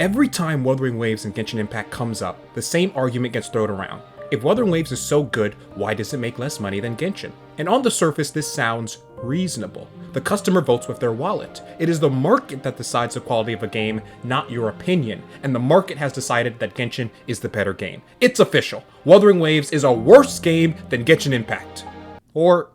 Every time Wuthering Waves in Genshin Impact comes up, the same argument gets thrown around. If Wuthering Waves is so good, why does it make less money than Genshin? And on the surface, this sounds reasonable. The customer votes with their wallet. It is the market that decides the quality of a game, not your opinion. And the market has decided that Genshin is the better game. It's official. Wuthering Waves is a worse game than Genshin Impact. Or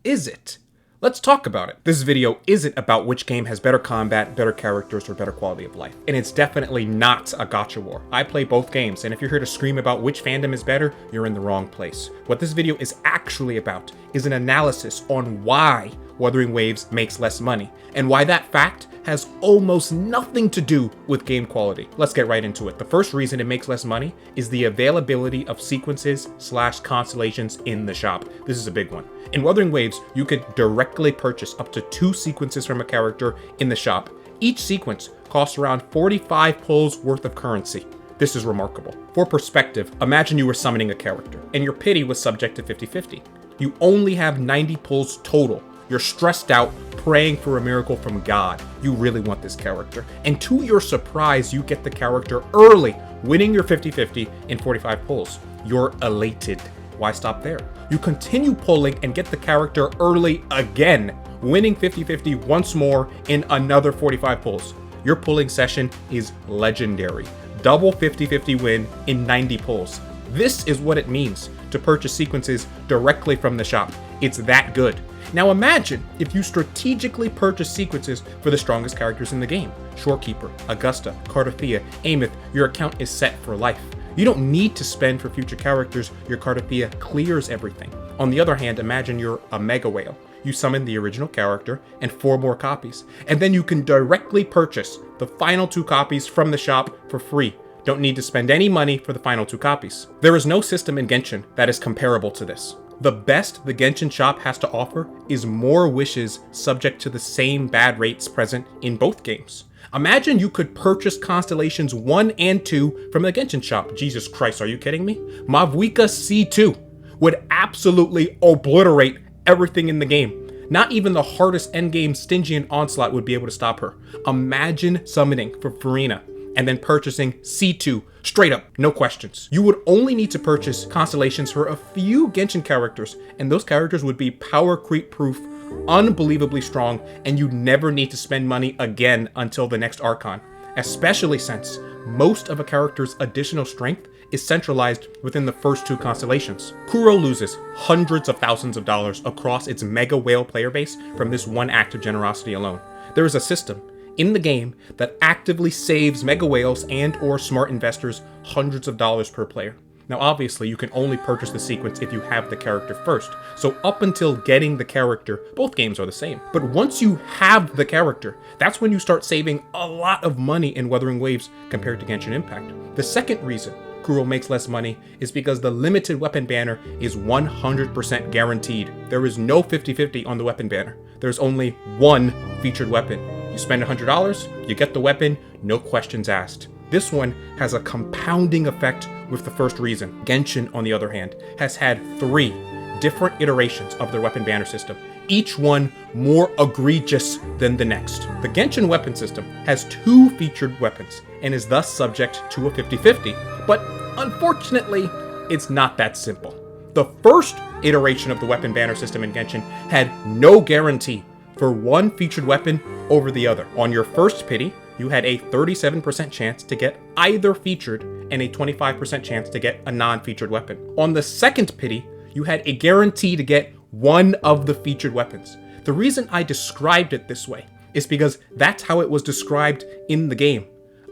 is it? Let's talk about it. This video isn't about which game has better combat, better characters, or better quality of life. And it's definitely not a gacha war. I play both games, and if you're here to scream about which fandom is better, you're in the wrong place. What this video is actually about is an analysis on why Wuthering Waves makes less money, and why that fact has almost nothing to do with game quality. Let's get right into it. The first reason it makes less money is the availability of sequences/constellations in the shop. This is a big one. In Wuthering Waves, you could directly purchase up to 2 sequences from a character in the shop. Each sequence costs around 45 pulls worth of currency. This is remarkable. For perspective, imagine you were summoning a character, and your pity was subject to 50-50. You only have 90 pulls total. You're stressed out, praying for a miracle from God. You really want this character. And to your surprise, you get the character early, winning your 50-50 in 45 pulls. You're elated. Why stop there? You continue pulling and get the character early again, winning 50-50 once more in another 45 pulls. Your pulling session is legendary. Double 50-50 win in 90 pulls. This is what it means to purchase sequences directly from the shop. It's that good. Now imagine if you strategically purchase sequences for the strongest characters in the game. Shorekeeper, Augusta, Cardothea, Ameth, your account is set for life. You don't need to spend for future characters, your Cardothea clears everything. On the other hand, imagine you're a Mega Whale. You summon the original character and 4 more copies, and then you can directly purchase the final 2 copies from the shop for free. Don't need to spend any money for the final 2 copies. There is no system in Genshin that is comparable to this. The best the Genshin shop has to offer is more wishes subject to the same bad rates present in both games. Imagine you could purchase Constellations 1 and 2 from the Genshin shop. Jesus Christ, are you kidding me? Mavuika C2 would absolutely obliterate everything in the game. Not even the hardest endgame Stygian Onslaught would be able to stop her. Imagine summoning for Farina and then purchasing C2 straight up, no questions. You would only need to purchase Constellations for a few Genshin characters, and those characters would be power creep proof, unbelievably strong, and you'd never need to spend money again until the next Archon, especially since most of a character's additional strength is centralized within the first 2 constellations. Kuro loses hundreds of thousands of dollars across its Mega Whale player base from this one act of generosity alone. There is a system in the game that actively saves Mega Whales and or smart investors hundreds of dollars per player. Now obviously you can only purchase the sequence if you have the character first, so up until getting the character, both games are the same. But once you have the character, that's when you start saving a lot of money in Wuthering Waves compared to Genshin Impact. The second reason Kuro makes less money is because the limited weapon banner is 100% guaranteed. There is no 50-50 on the weapon banner. There's only one featured weapon. You spend $100, you get the weapon, no questions asked. This one has a compounding effect with the first reason. Genshin, on the other hand, has had 3 different iterations of their weapon banner system, each one more egregious than the next. The Genshin weapon system has 2 featured weapons and is thus subject to a 50-50, but unfortunately, it's not that simple. The first iteration of the weapon banner system in Genshin had no guarantee for one featured weapon over the other. On your first pity, you had a 37% chance to get either featured and a 25% chance to get a non-featured weapon. On the second pity, you had a guarantee to get one of the featured weapons. The reason I described it this way is because that's how it was described in the game.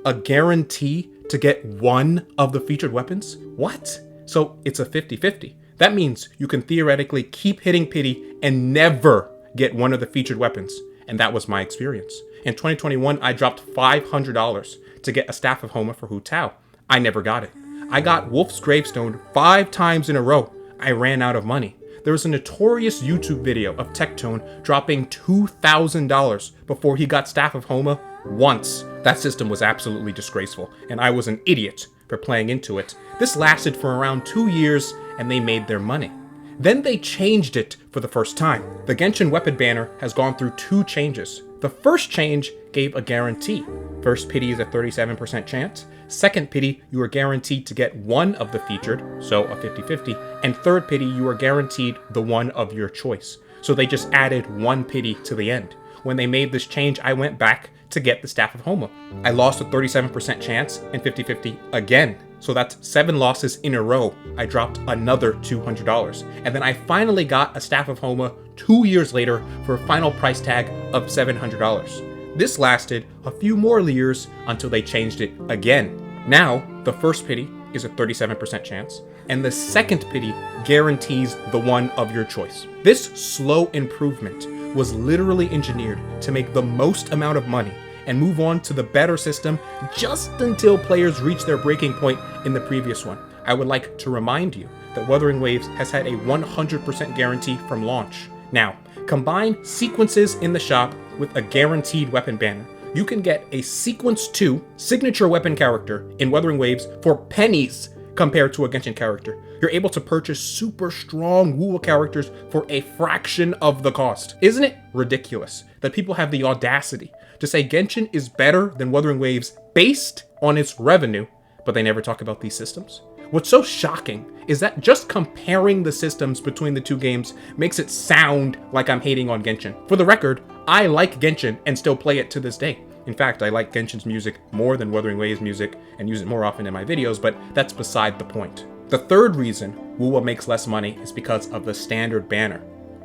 A guarantee to get one of the featured weapons? What? So it's a 50-50. That means you can theoretically keep hitting pity and never get one of the featured weapons. And that was my experience. In 2021, I dropped $500 to get a Staff of Homa for Hu Tao. I never got it. I got Wolf's Gravestone 5 times in a row. I ran out of money. There was a notorious YouTube video of Tectone dropping $2,000 before he got Staff of Homa once. That system was absolutely disgraceful, and I was an idiot for playing into it. This lasted for around 2 years, and they made their money. Then they changed it for the first time. The Genshin weapon banner has gone through 2 changes. The first change gave a guarantee. First pity is a 37% chance. Second pity, you are guaranteed to get one of the featured, so a 50-50. And third pity, you are guaranteed the one of your choice. So they just added one pity to the end. When they made this change, I went back to get the Staff of Homa. I lost a 37% chance and 50-50 again. So that's 7 losses in a row. I dropped another $200. And then I finally got a Staff of Homa 2 years later for a final price tag of $700. This lasted a few more years until they changed it again. Now, the first pity is a 37% chance, and the second pity guarantees the one of your choice. This slow improvement was literally engineered to make the most amount of money and move on to the better system just until players reach their breaking point in the previous one. I would like to remind you that Wuthering Waves has had a 100% guarantee from launch. Now, combine sequences in the shop with a guaranteed weapon banner. You can get a Sequence 2 signature weapon character in Wuthering Waves for pennies compared to a Genshin character. You're able to purchase super strong Wuwa characters for a fraction of the cost. Isn't it ridiculous that people have the audacity to say Genshin is better than Wuthering Waves based on its revenue, but they never talk about these systems? What's so shocking is that just comparing the systems between the two games makes it sound like I'm hating on Genshin. For the record, I like Genshin and still play it to this day. In fact, I like Genshin's music more than Wuthering Waves' music and use it more often in my videos, but that's beside the point. The third reason Wuwa makes less money is because of the standard banner.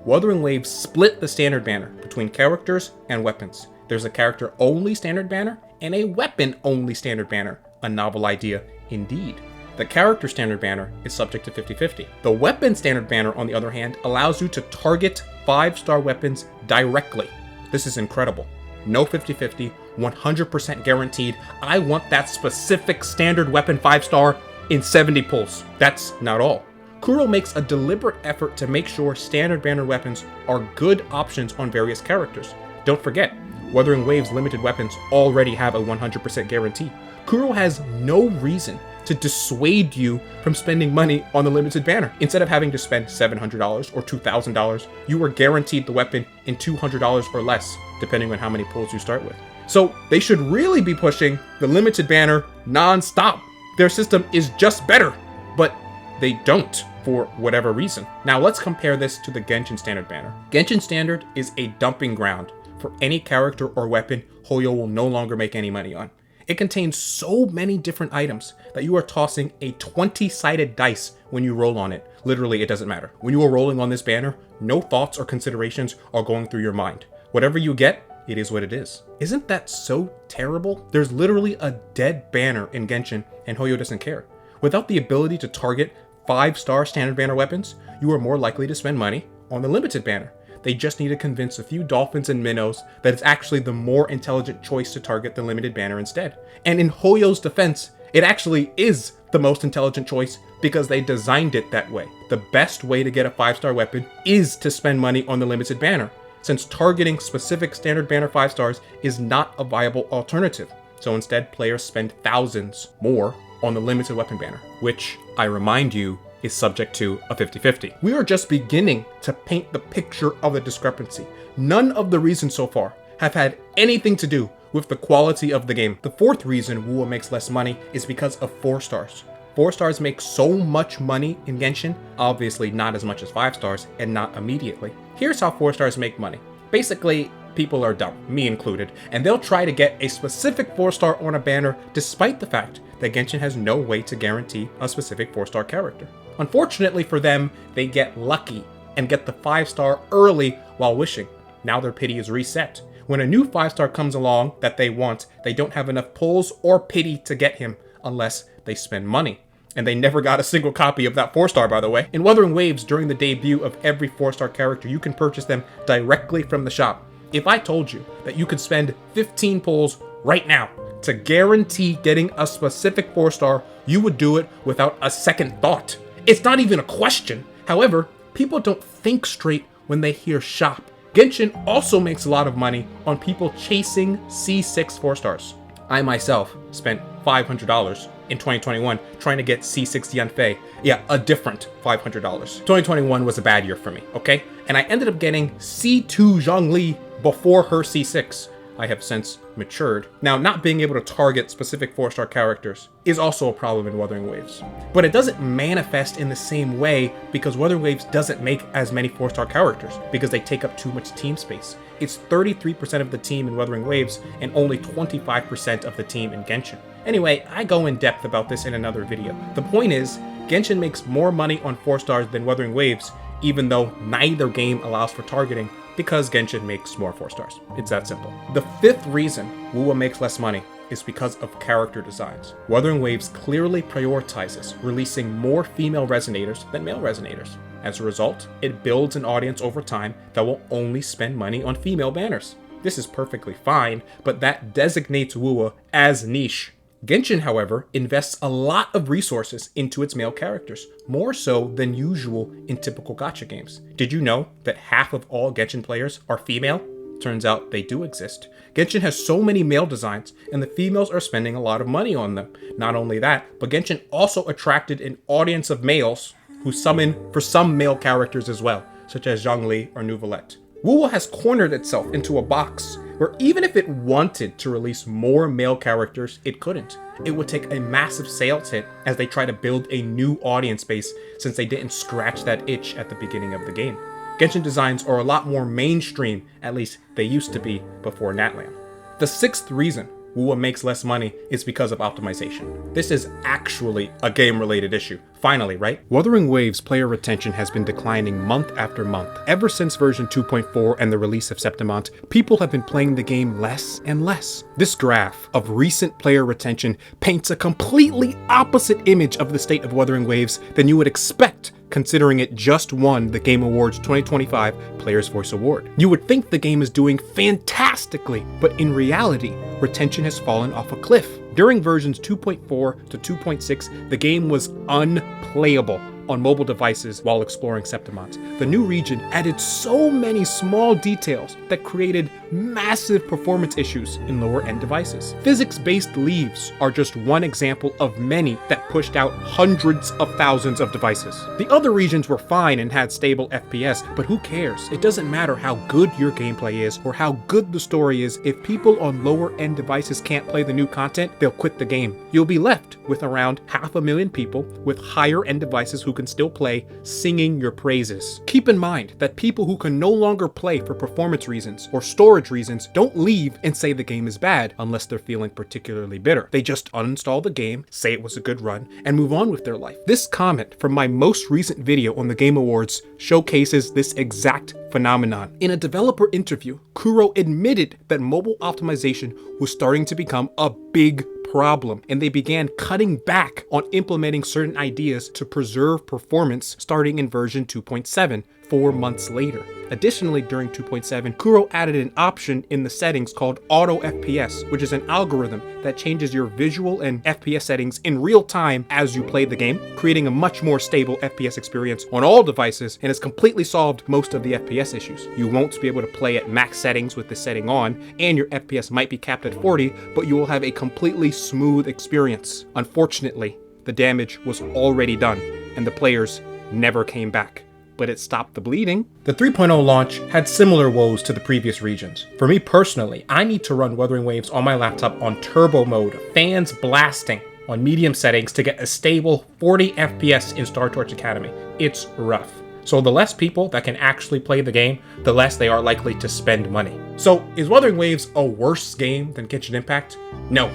Wuthering Waves split the standard banner between characters and weapons. There's a character-only standard banner and a weapon-only standard banner. A novel idea indeed. The character standard banner is subject to 50-50. The weapon standard banner, on the other hand, allows you to target 5-star weapons directly. This is incredible. No 50-50, 100% guaranteed. I want that specific standard weapon 5-star in 70 pulls. That's not all. Kuro makes a deliberate effort to make sure standard banner weapons are good options on various characters. Don't forget, Wuthering Waves limited weapons already have a 100% guarantee. Kuro has no reason to dissuade you from spending money on the limited banner. Instead of having to spend $700 or $2,000, you are guaranteed the weapon in $200 or less, depending on how many pulls you start with. So they should really be pushing the limited banner non-stop. Their system is just better, but they don't for whatever reason. Now let's compare this to the Genshin Standard banner. Genshin Standard is a dumping ground for any character or weapon Hoyo will no longer make any money on. It contains so many different items that you are tossing a 20-sided dice when you roll on it. Literally, it doesn't matter. When you are rolling on this banner, no thoughts or considerations are going through your mind. Whatever you get, it is what it is. Isn't that so terrible? There's literally a dead banner in Genshin, and Hoyo doesn't care. Without the ability to target 5-star standard banner weapons, you are more likely to spend money on the limited banner. They just need to convince a few dolphins and minnows that it's actually the more intelligent choice to target the limited banner instead. And in Hoyo's defense, it actually is the most intelligent choice because they designed it that way. The best way to get a 5-star weapon is to spend money on the limited banner, since targeting specific standard banner 5-stars is not a viable alternative. So instead, players spend thousands more on the limited weapon banner, which, I remind you, is subject to a 50-50. We are just beginning to paint the picture of the discrepancy. None of the reasons so far have had anything to do with the quality of the game. The fourth reason Wuwa makes less money is because of 4-stars. 4-stars make so much money in Genshin, obviously not as much as 5-stars, and not immediately. Here's how 4-stars make money. Basically, people are dumb, me included, and they'll try to get a specific 4-star on a banner despite the fact that Genshin has no way to guarantee a specific 4-star character. Unfortunately for them, they get lucky and get the 5-star early while wishing. Now their pity is reset. When a new 5-star comes along that they want, they don't have enough pulls or pity to get him unless they spend money. And they never got a single copy of that 4-star, by the way. In Wuthering Waves, during the debut of every 4-star character, you can purchase them directly from the shop. If I told you that you could spend 15 pulls right now to guarantee getting a specific 4-star, you would do it without a second thought. It's not even a question. However, people don't think straight when they hear shop. Genshin also makes a lot of money on people chasing C6 4-stars. I myself spent $500 in 2021 trying to get C6 Yanfei. Yeah, a different $500. 2021 was a bad year for me, okay? And I ended up getting C2 Zhongli before her C6. I have since matured. Now, not being able to target specific 4-star characters is also a problem in Wuthering Waves. But it doesn't manifest in the same way because Wuthering Waves doesn't make as many 4-star characters because they take up too much team space. It's 33% of the team in Wuthering Waves and only 25% of the team in Genshin. Anyway, I go in depth about this in another video. The point is, Genshin makes more money on 4 stars than Wuthering Waves, even though neither game allows for targeting, because Genshin makes more 4 stars. It's that simple. The 5th reason WoWa makes less money is because of character designs. Wuthering Waves clearly prioritizes releasing more female resonators than male resonators. As a result, it builds an audience over time that will only spend money on female banners. This is perfectly fine, but that designates WoWa as niche. Genshin, however, invests a lot of resources into its male characters, more so than usual in typical gacha games. Did you know that half of all Genshin players are female? Turns out they do exist. Genshin has so many male designs, and the females are spending a lot of money on them. Not only that, but Genshin also attracted an audience of males who summon for some male characters as well, such as Zhongli or Neuvillette. WoWa has cornered itself into a box where even if it wanted to release more male characters, it couldn't. It would take a massive sales hit as they try to build a new audience base since they didn't scratch that itch at the beginning of the game. Genshin designs are a lot more mainstream, at least they used to be before Natlan. The 6th reason WoWa makes less money is because of optimization. This is actually a game-related issue. Finally, right? Wuthering Waves player retention has been declining month after month. Ever since version 2.4 and the release of Septimont, people have been playing the game less and less. This graph of recent player retention paints a completely opposite image of the state of Wuthering Waves than you would expect, considering it just won the Game Awards 2025 Player's Voice Award. You would think the game is doing fantastically, but in reality, retention has fallen off a cliff. During versions 2.4 to 2.6, the game was unplayable on mobile devices while exploring Septimont. The new region added so many small details that created massive performance issues in lower-end devices. Physics-based leaves are just one example of many that pushed out hundreds of thousands of devices. The other regions were fine and had stable FPS, but who cares? It doesn't matter how good your gameplay is or how good the story is. If people on lower-end devices can't play the new content, they'll quit the game. You'll be left with around 500,000 people with higher-end devices who can still play, singing your praises. Keep in mind that people who can no longer play for performance reasons or storage reasons don't leave and say the game is bad unless they're feeling particularly bitter. They just uninstall the game, say it was a good run, and move on with their life. This comment from my most recent video on the Game Awards showcases this exact phenomenon. In a developer interview, Kuro admitted that mobile optimization was starting to become a big problem, and they began cutting back on implementing certain ideas to preserve performance starting in version 2.7, 4 months later. Additionally, during 2.7, Kuro added an option in the settings called Auto FPS, which is an algorithm that changes your visual and FPS settings in real time as you play the game, creating a much more stable FPS experience on all devices, and has completely solved most of the FPS issues. You won't be able to play at max settings with the setting on, and your FPS might be capped at 40, but you will have a completely smooth experience. Unfortunately, the damage was already done, and the players never came back. But it stopped the bleeding. The 3.0 launch had similar woes to the previous regions. For me personally, I need to run Wuthering Waves on my laptop on turbo mode, fans blasting on medium settings to get a stable 40 FPS in Star Torch Academy. It's rough. So the less people that can actually play the game, the less they are likely to spend money. So is Wuthering Waves a worse game than Genshin Impact? No,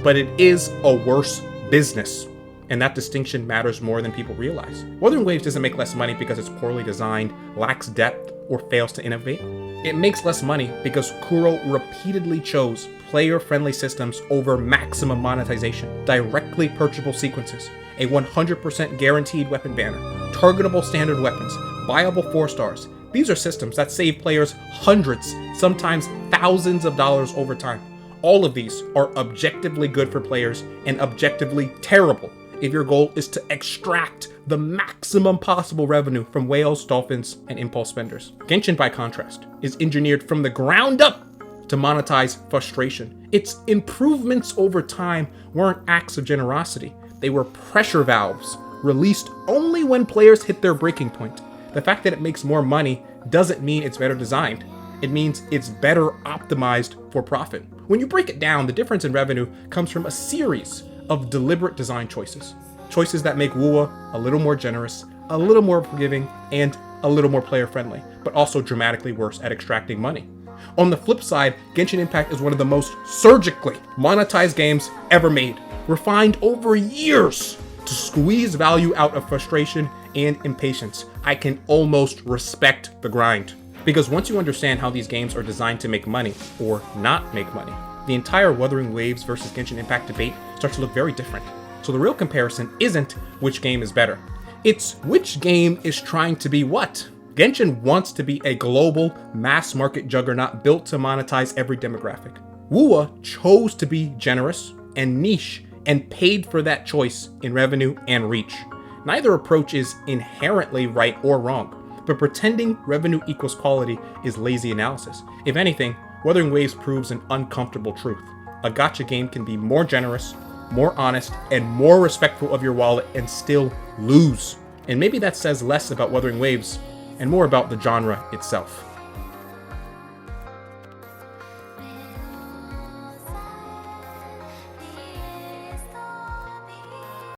but it is a worse business. And that distinction matters more than people realize. Wuthering Waves doesn't make less money because it's poorly designed, lacks depth, or fails to innovate. It makes less money because Kuro repeatedly chose player-friendly systems over maximum monetization, directly purchasable sequences, a 100% guaranteed weapon banner, targetable standard weapons, viable 4 stars. These are systems that save players hundreds, sometimes thousands of dollars over time. All of these are objectively good for players and objectively terrible if your goal is to extract the maximum possible revenue from whales, dolphins, and impulse spenders. Genshin, by contrast, is engineered from the ground up to monetize frustration. Its improvements over time weren't acts of generosity. They were pressure valves, released only when players hit their breaking point. The fact that it makes more money doesn't mean it's better designed. It means it's better optimized for profit. When you break it down, the difference in revenue comes from a series of deliberate design choices. Choices that make WoA a little more generous, a little more forgiving, and a little more player-friendly, but also dramatically worse at extracting money. On the flip side, Genshin Impact is one of the most surgically monetized games ever made, refined over years to squeeze value out of frustration and impatience. I can almost respect the grind. Because once you understand how these games are designed to make money, or not make money, the entire Wuthering Waves versus Genshin Impact debate starts to look very different. So the real comparison isn't which game is better. It's which game is trying to be what. Genshin wants to be a global, mass market juggernaut built to monetize every demographic. WoA chose to be generous and niche and paid for that choice in revenue and reach. Neither approach is inherently right or wrong, but pretending revenue equals quality is lazy analysis. If anything, Wuthering Waves proves an uncomfortable truth. A gacha game can be more generous, more honest, and more respectful of your wallet and still lose. And maybe that says less about Wuthering Waves and more about the genre itself.